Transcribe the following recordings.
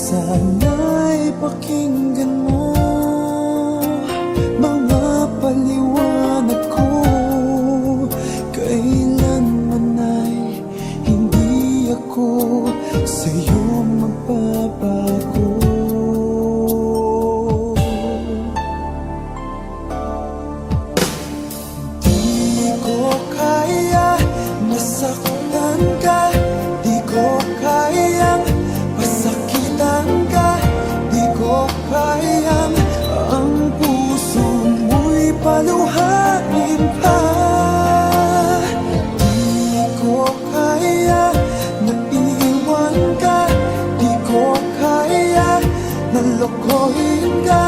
Sana'y pakinggan mo mga paliwanag ko. Kailanman ay hindi ako sa'yo magbabago. Di ko kaya masaktan ka, di ko kayang pasakitan ka, di ko kayang ang puso mo'y paluhain pa. Di ko kaya na iwan ka, di ko kaya na lokohin ka,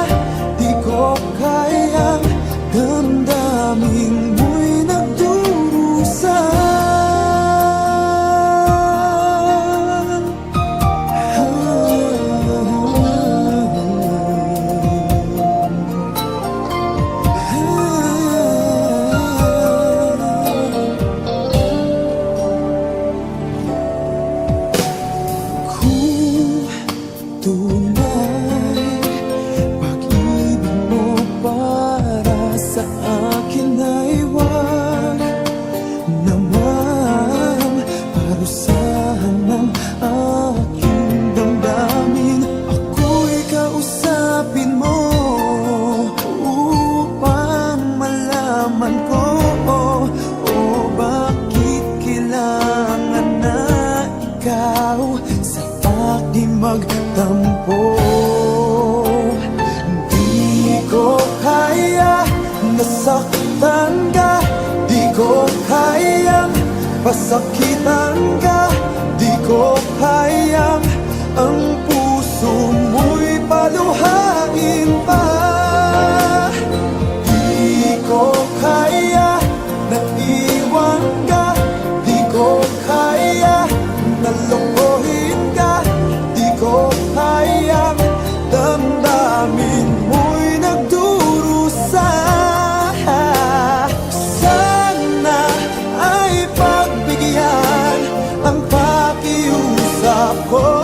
di ko kayang damdamin mo'y nagdurusa. Tunay, pag-ibig mo para sa akin ay wag naman parusahan ng aking damdamin. Ako'y kausapin mo upang malaman ko bakit kailangan na ikaw sa aking magtampo. Di ko kaya nasaktan ka, di ko kayang pasakitan ka, di ko kayang ang puso mo'y paluhain pa. Di ko kaya na iwan ka, di ko kaya na lokohin ka, di ko kayang damdamin mo'y nagdurusa. Sana ay pagbigyan ang pakiusap ko.